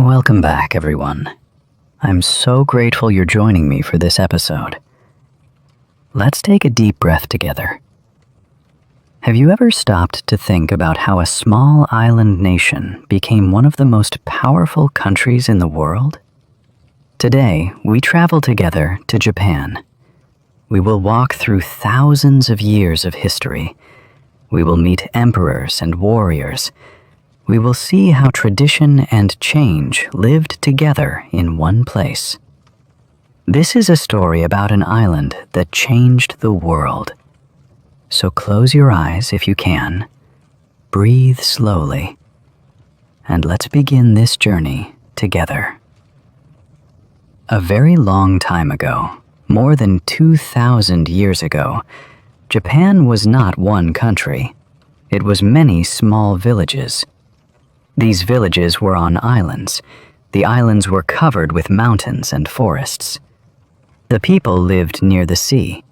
Welcome back, everyone. I'm so grateful you're joining me for this episode. Let's take a deep breath together. Have you ever stopped to think about how a small island nation became one of the most powerful countries in the world? Today, we travel together to Japan. We will walk through thousands of years of history. We will meet emperors and warriors. We will see how tradition and change lived together in one place. This is a story about an island that changed the world. So close your eyes if you can, breathe slowly, and let's begin this journey together. A very long time ago, more than 2,000 years ago, Japan was not one country. It was many small villages. These villages were on islands. The islands were covered with mountains and forests. The people lived near the sea.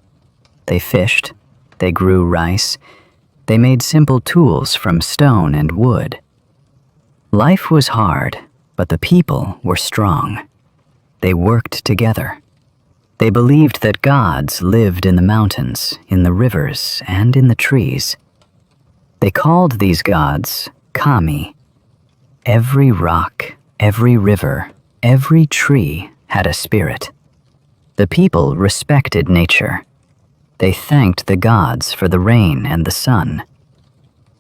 They fished, they grew rice, they made simple tools from stone and wood. Life was hard, but the people were strong. They worked together. They believed that gods lived in the mountains, in the rivers, and in the trees. They called these gods kami. Every rock, every river, every tree had a spirit. The people respected nature. They thanked the gods for the rain and the sun.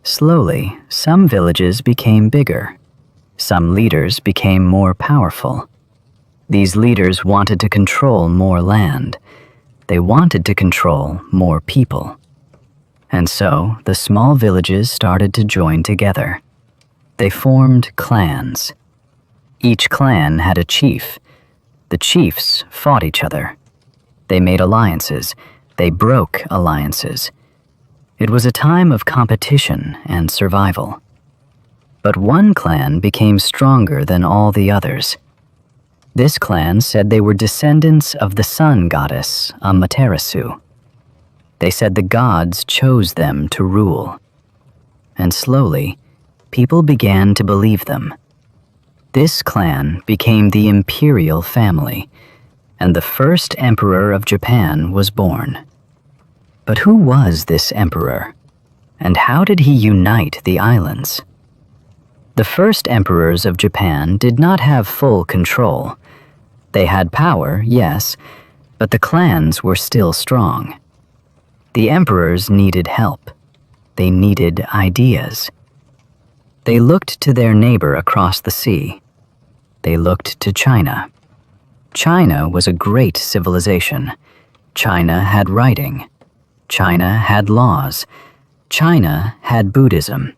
Slowly, some villages became bigger. Some leaders became more powerful. These leaders wanted to control more land. They wanted to control more people. And so, the small villages started to join together. They formed clans. Each clan had a chief. The chiefs fought each other. They made alliances. They broke alliances. It was a time of competition and survival. But one clan became stronger than all the others. This clan said they were descendants of the sun goddess, Amaterasu. They said the gods chose them to rule. And slowly, people began to believe them. This clan became the imperial family, and the first emperor of Japan was born. But who was this emperor? And how did he unite the islands? The first emperors of Japan did not have full control. They had power, yes, but the clans were still strong. The emperors needed help. They needed ideas. They looked to their neighbor across the sea. They looked to China. China was a great civilization. China had writing. China had laws. China had Buddhism.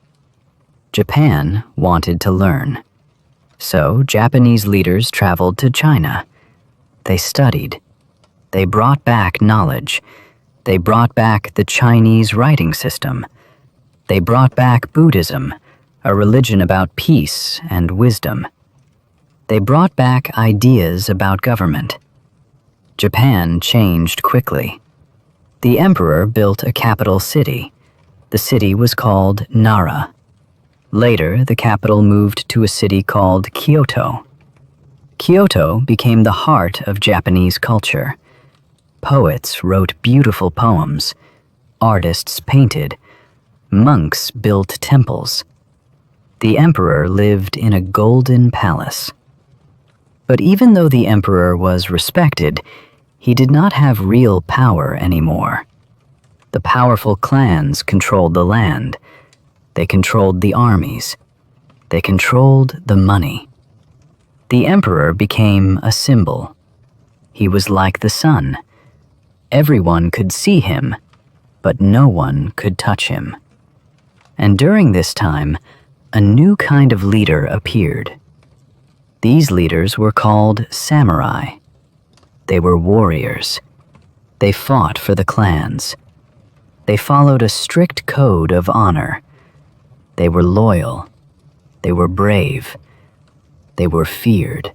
Japan wanted to learn. So Japanese leaders traveled to China. They studied. They brought back knowledge. They brought back the Chinese writing system. They brought back Buddhism, a religion about peace and wisdom. They brought back ideas about government. Japan changed quickly. The emperor built a capital city. The city was called Nara. Later, the capital moved to a city called Kyoto. Kyoto became the heart of Japanese culture. Poets wrote beautiful poems. Artists painted. Monks built temples. The emperor lived in a golden palace. But even though the emperor was respected, he did not have real power anymore. The powerful clans controlled the land. They controlled the armies. They controlled the money. The emperor became a symbol. He was like the sun. Everyone could see him, but no one could touch him. And during this time, a new kind of leader appeared. These leaders were called samurai. They were warriors. They fought for the clans. They followed a strict code of honor. They were loyal. They were brave. They were feared.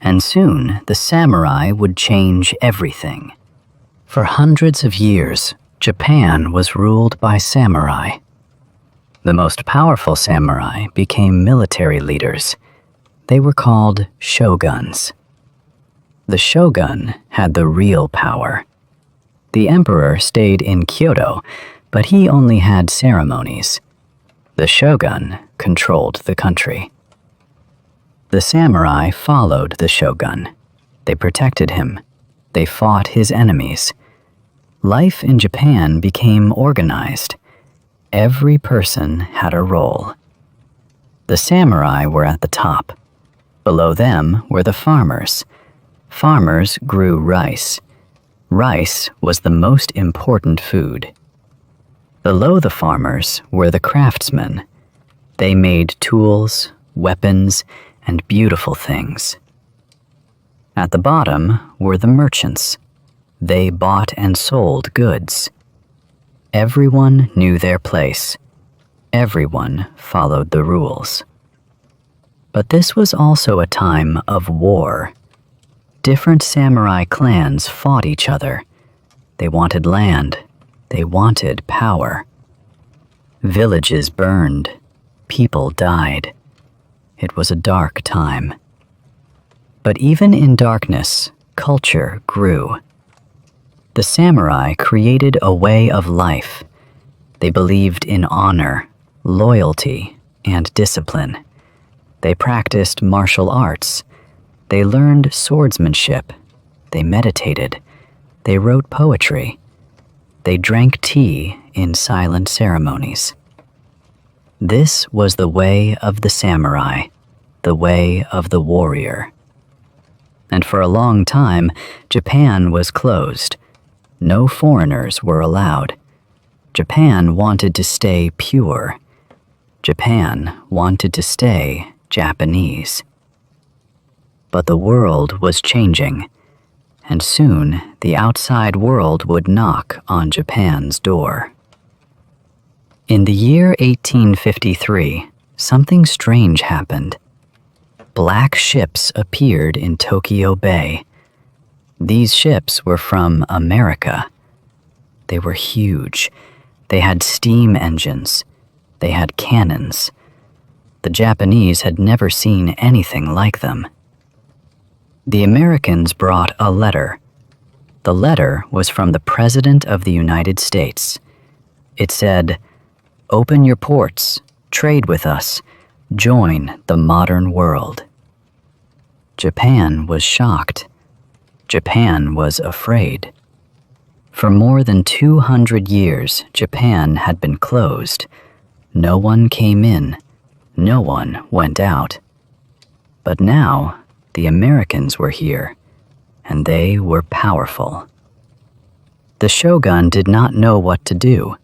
And soon, the samurai would change everything. For hundreds of years, Japan was ruled by samurai. The most powerful samurai became military leaders. They were called shoguns. The shogun had the real power. The emperor stayed in Kyoto, but he only had ceremonies. The shogun controlled the country. The samurai followed the shogun. They protected him. They fought his enemies. Life in Japan became organized. Every person had a role. The samurai were at the top. Below them were the farmers. Farmers grew rice. Rice was the most important food. Below the farmers were the craftsmen. They made tools, weapons, and beautiful things. At the bottom were the merchants. They bought and sold goods. Everyone knew their place. Everyone followed the rules. But this was also a time of war. Different samurai clans fought each other. They wanted land. They wanted power. Villages burned. People died. It was a dark time. But even in darkness, culture grew. The samurai created a way of life. They believed in honor, loyalty, and discipline. They practiced martial arts. They learned swordsmanship. They meditated. They wrote poetry. They drank tea in silent ceremonies. This was the way of the samurai, the way of the warrior. And for a long time, Japan was closed. No foreigners were allowed. Japan wanted to stay pure. Japan wanted to stay Japanese. But the world was changing, and soon the outside world would knock on Japan's door. In the year 1853, something strange happened. Black ships appeared in Tokyo Bay. These ships were from America. They were huge. They had steam engines. They had cannons. The Japanese had never seen anything like them. The Americans brought a letter. The letter was from the President of the United States. It said, "Open your ports, trade with us, join the modern world." Japan was shocked. Japan was afraid. For more than 200 years, Japan had been closed. No one came in. No one went out. But now, the Americans were here, and they were powerful. The shogun did not know what to do.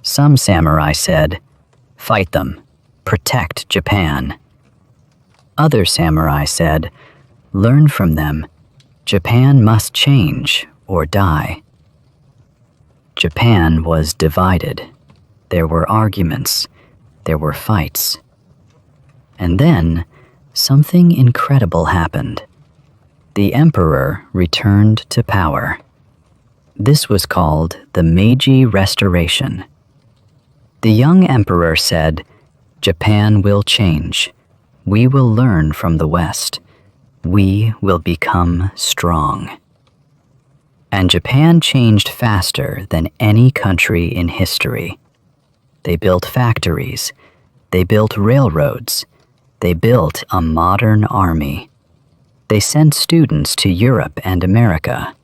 Some samurai said, "Fight them, protect Japan." Other samurai said, "Learn from them. Japan must change or die." Japan was divided. There were arguments. There were fights. And then, something incredible happened. The emperor returned to power. This was called the Meiji Restoration. The young emperor said, "Japan will change. We will learn from the West. We will become strong." And Japan changed faster than any country in history. They built factories. They built railroads. They built a modern army. They sent students to Europe and America.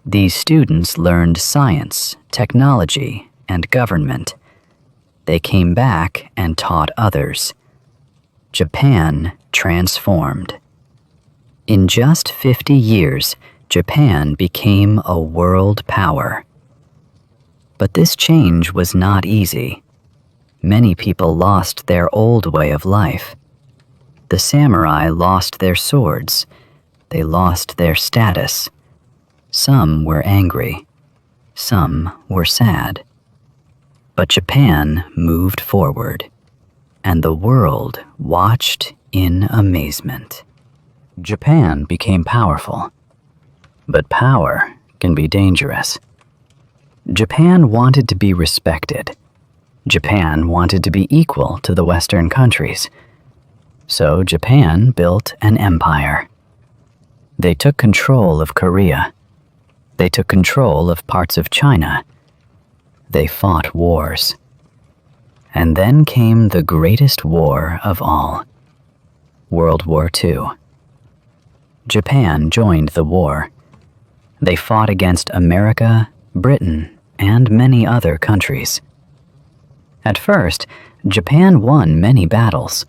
These students learned science, technology, and government. They came back and taught others. Japan transformed. In just 50 years, Japan became a world power. But this change was not easy. Many people lost their old way of life. The samurai lost their swords. They lost their status. Some were angry. Some were sad. But Japan moved forward, and the world watched in amazement. Japan became powerful. But power can be dangerous. Japan wanted to be respected. Japan wanted to be equal to the Western countries. So Japan built an empire. They took control of Korea. They took control of parts of China. They fought wars. And then came the greatest war of all, World War II. Japan joined the war. They fought against America, Britain, and many other countries. At first, Japan won many battles,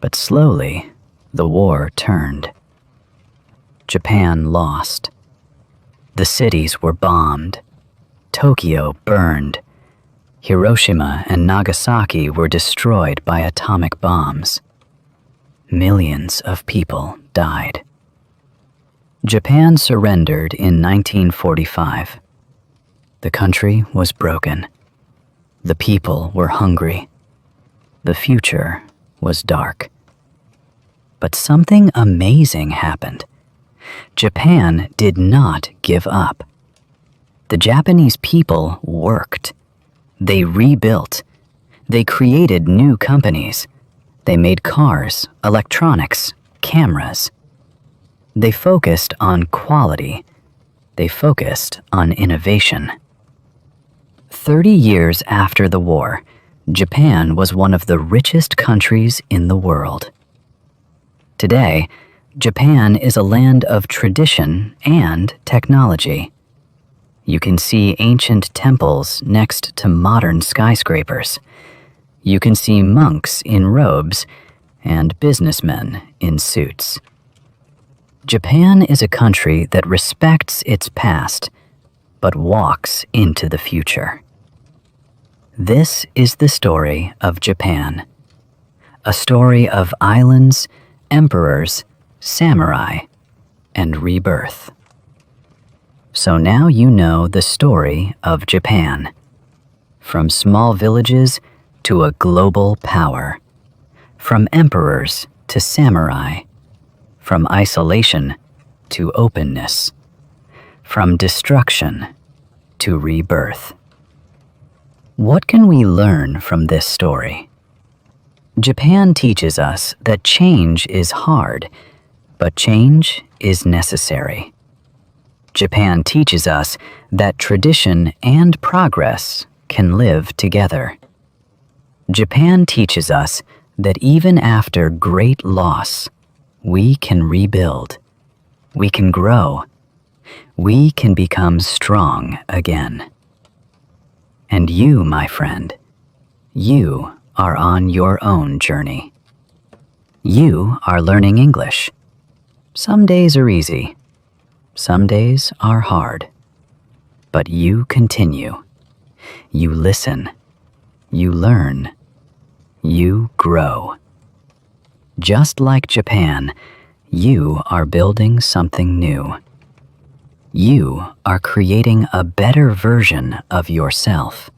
but slowly, the war turned. Japan lost. The cities were bombed. Tokyo burned. Hiroshima and Nagasaki were destroyed by atomic bombs. Millions of people died. Japan surrendered in 1945. The country was broken. The people were hungry. The future was dark. But something amazing happened. Japan did not give up. The Japanese people worked. They rebuilt. They created new companies. They made cars, electronics, cameras. They focused on quality. They focused on innovation. 30 years after the war, Japan was one of the richest countries in the world. Today, Japan is a land of tradition and technology. You can see ancient temples next to modern skyscrapers. You can see monks in robes and businessmen in suits. Japan is a country that respects its past, but walks into the future. This is the story of Japan, a story of islands, emperors, samurai, and rebirth. So now you know the story of Japan, from small villages to a global power, from emperors to samurai, from isolation to openness, from destruction to rebirth. What can we learn from this story? Japan teaches us that change is hard, but change is necessary. Japan teaches us that tradition and progress can live together. Japan teaches us that even after great loss, we can rebuild, we can grow, we can become strong again. And you, my friend, you are on your own journey. You are learning English. Some days are easy, some days are hard, but you continue. You listen, you learn, you grow. Just like Japan, you are building something new. You are creating a better version of yourself.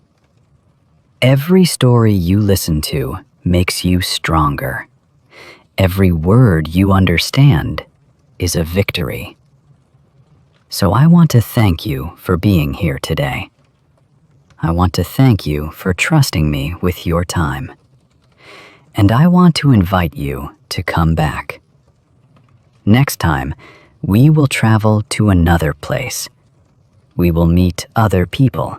Every story you listen to makes you stronger. Every word you understand is a victory. So I want to thank you for being here today. I want to thank you for trusting me with your time. And I want to invite you to come back. Next time, we will travel to another place. We will meet other people.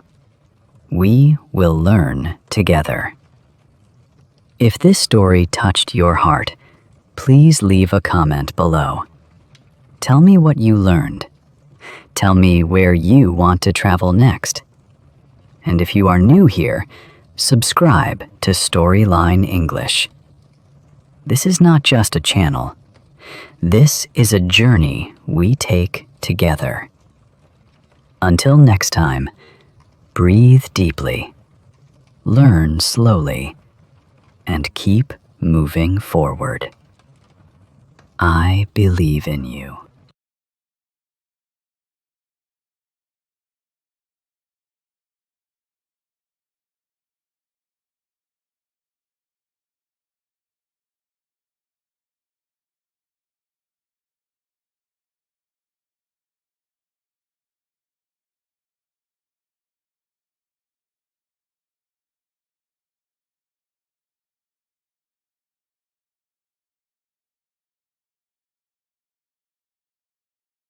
We will learn together. If this story touched your heart, please leave a comment below. Tell me what you learned. Tell me where you want to travel next. And if you are new here, subscribe to Storyline English. This is not just a channel. This is a journey we take together. Until next time, breathe deeply, learn slowly, and keep moving forward. I believe in you.